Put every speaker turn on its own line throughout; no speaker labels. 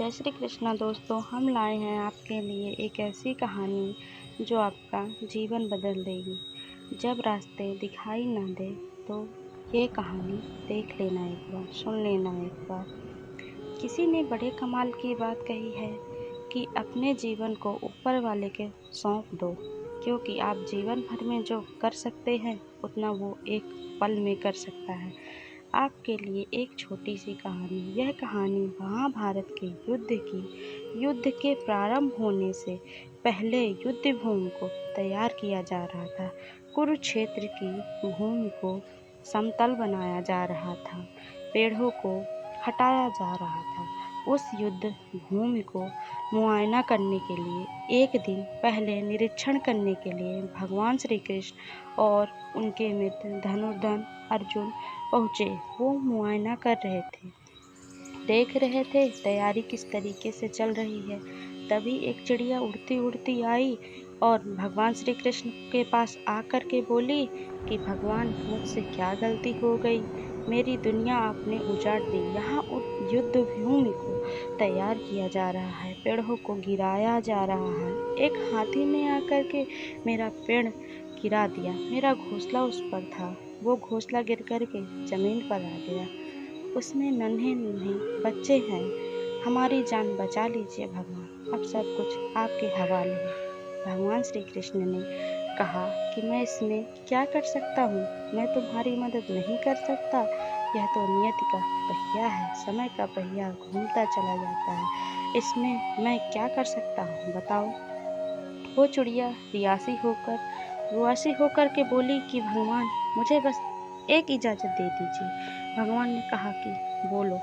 जय श्री कृष्णा दोस्तों, हम लाए हैं आपके लिए एक ऐसी कहानी जो आपका जीवन बदल देगी। जब रास्ते दिखाई ना दे तो ये कहानी देख लेना एक बार, सुन लेना एक बार। किसी ने बड़े कमाल की बात कही है कि अपने जीवन को ऊपर वाले के सौंप दो, क्योंकि आप जीवन भर में जो कर सकते हैं उतना वो एक पल में कर सकता है। आपके लिए एक छोटी सी कहानी। यह कहानी महाभारत के युद्ध के प्रारंभ होने से पहले युद्ध भूमि को तैयार किया जा रहा था। कुरुक्षेत्र की भूमि को समतल बनाया जा रहा था, पेड़ों को हटाया जा रहा था। उस युद्ध भूमि को मुआयना करने के लिए एक दिन पहले निरीक्षण करने के लिए भगवान श्री कृष्ण और उनके मित्र धनुर्धर अर्जुन पहुँचे। वो मुआयना कर रहे थे, देख रहे थे तैयारी किस तरीके से चल रही है। तभी एक चिड़िया उड़ती उड़ती आई और भगवान श्री कृष्ण के पास आकर के बोली कि भगवान, मुझसे क्या गलती हो गई? मेरी दुनिया आपने उजाड़ दी। यहाँ युद्ध भूमि को तैयार किया जा रहा है, पेड़ों को गिराया जा रहा है। एक हाथी ने आकर के मेरा पेड़ गिरा दिया। मेरा घोंसला उस पर था, वो घोंसला गिर कर के जमीन पर आ गया। उसमें नन्हे नन्हे बच्चे हैं। हमारी जान बचा लीजिए भगवान, अब सब कुछ आपके हवाले है। भगवान श्री कृष्ण ने कहा कि मैं इसमें क्या कर सकता हूँ? मैं तुम्हारी मदद नहीं कर सकता। यह तो नियति का पहिया है, समय का पहिया घूमता चला जाता है। इसमें मैं क्या कर सकता हूँ, बताओ? वो चिड़िया रुआसी होकर के बोली कि भगवान, मुझे बस एक इजाज़त दे दीजिए। भगवान ने कहा कि बोलो,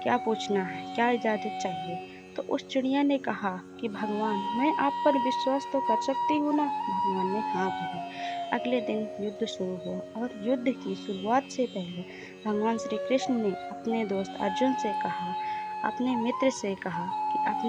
क्या पूछना है, क्या इजाज़त चाहिए? तो उस चिड़िया ने कहा कि भगवान, मैं आप पर विश्वास तो कर सकती हूँ ना? भगवान ने हाँ बोला। अगले दिन युद्ध शुरू हुआ और युद्ध की शुरुआत से पहले भगवान श्री कृष्ण ने अपने दोस्त अर्जुन से कहा, अपने मित्र से कहा कि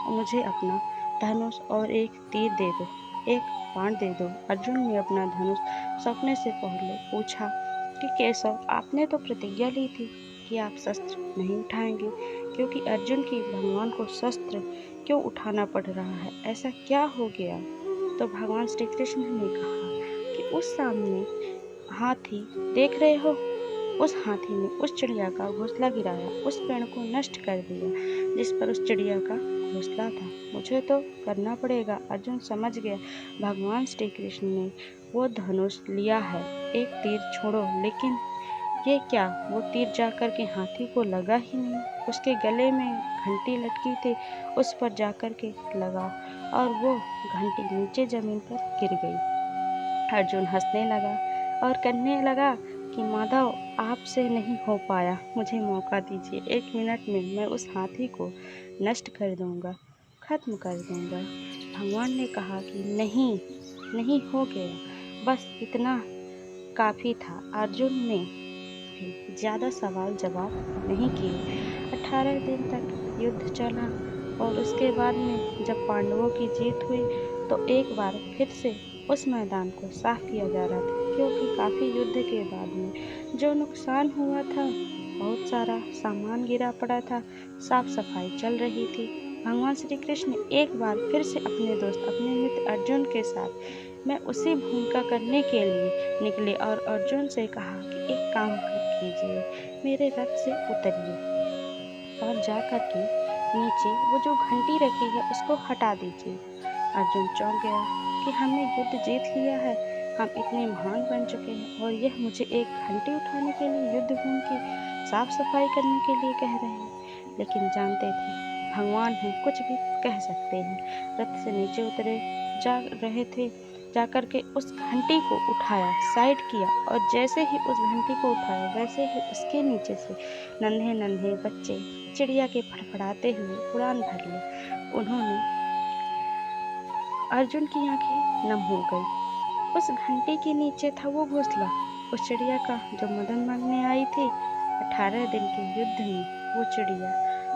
मुझे अपना धनुष और एक तीर दे दो, एक बाण दे दो। अर्जुन ने अपना धनुष सौंपने से पहले पूछा कि केशव, आपने तो प्रतिज्ञा ली थी कि आप शस्त्र नहीं उठाएंगे, क्योंकि अर्जुन की भगवान को शस्त्र क्यों उठाना पड़ रहा है? ऐसा क्या हो गया? तो भगवान श्री कृष्ण ने कहा कि उस सामने हाथी देख रहे हो, उस हाथी ने उस चिड़िया का घोंसला गिराया, उस पेड़ को नष्ट कर दिया जिस पर उस चिड़िया का घोंसला था। मुझे तो करना पड़ेगा। अर्जुन समझ गया भगवान श्री कृष्ण ने वो धनुष लिया है, एक तीर छोड़ो। लेकिन ये क्या? वो तीर जाकर के हाथी को लगा ही नहीं। उसके गले में घंटी लटकी थी, उस पर जाकर के लगा और वो घंटी नीचे जमीन पर गिर गई। अर्जुन हंसने लगा और कहने लगा कि माधव, आपसे नहीं हो पाया, मुझे मौका दीजिए। 1 मिनट में मैं उस हाथी को नष्ट कर दूंगा, खत्म कर दूंगा। भगवान ने कहा कि नहीं, नहीं हो गया, बस इतना काफ़ी था। अर्जुन ने भी ज़्यादा सवाल जवाब नहीं किए। 18 दिन तक युद्ध चला और उसके बाद में जब पांडवों की जीत हुई तो एक बार फिर से उस मैदान को साफ किया जा रहा था, क्योंकि काफ़ी युद्ध के बाद में जो नुकसान हुआ था, बहुत सारा सामान गिरा पड़ा था, साफ सफाई चल रही थी। भगवान श्री कृष्ण एक बार फिर से अपने दोस्त, अपने मित्र अर्जुन के साथ मैं उसी भूमिका करने के लिए निकले और अर्जुन से कहा कि एक काम कीजिए, मेरे रथ से उतरिए और जा कर के नीचे वो जो घंटी रखी है उसको हटा दीजिए। अर्जुन चौंक गया कि हमने युद्ध जीत लिया है, हम इतने महान बन चुके हैं और यह मुझे एक घंटी उठाने के लिए, युद्ध भूमि की साफ सफाई करने के लिए कह रहे हैं। लेकिन जानते थे भगवान हैं, कुछ भी कह सकते हैं। रथ से नीचे उतरे जा रहे थे, जाकर के उस घंटी को उठाया, साइड किया और जैसे ही उस घंटी को उठाया वैसे ही उसके नीचे से नन्हे नन्हे बच्चे चिड़िया के फड़फड़ाते हुए उड़ान भर ली। उन्होंने अर्जुन की आंखें नम हो गई। उस घंटी के नीचे था वो घोंसला, उस चिड़िया का जो मदन मांगने आई थी। 18 दिन के युद्ध में वो चिड़िया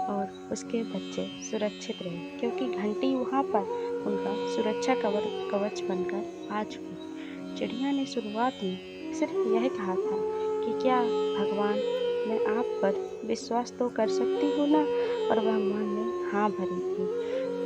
और उसके बच्चे सुरक्षित रहे, क्योंकि घंटी वहाँ पर उनका सुरक्षा कवच बनकर आ चुकी। चिड़िया ने शुरुआत में सिर्फ यह कहा था कि क्या भगवान, मैं आप पर विश्वास तो कर सकती हूँ ना? और भगवान ने हाँ भरी थी।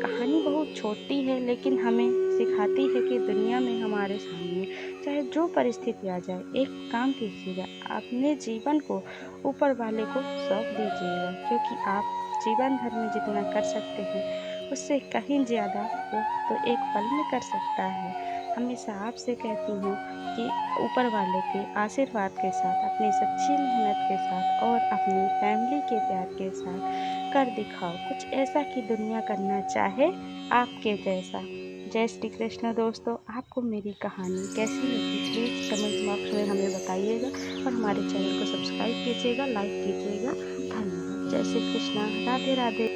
कहानी बहुत छोटी है लेकिन हमें सिखाती है कि दुनिया में हमारे सामने चाहे जो परिस्थिति आ जाए, एक काम कीजिएगा, अपने जीवन को ऊपर वाले को सौंप दीजिएगा, क्योंकि आप जीवन भर में जितना कर सकते हैं उससे कहीं ज़्यादा वो तो एक पल में कर सकता है। हमेशा आपसे कहती हूँ कि ऊपर वाले के आशीर्वाद के साथ, अपनी सच्ची मेहनत के साथ और अपनी फैमिली के प्यार के साथ कर दिखाओ कुछ ऐसा कि दुनिया करना चाहे आपके जैसा। जय श्री कृष्ण दोस्तों, आपको मेरी कहानी कैसी लगी प्लीज़ कमेंट बॉक्स में हमें बताइएगा और हमारे चैनल को सब्सक्राइब कीजिएगा, लाइक कीजिएगा। धन्यवाद। जय श्री कृष्ण, राधे राधे।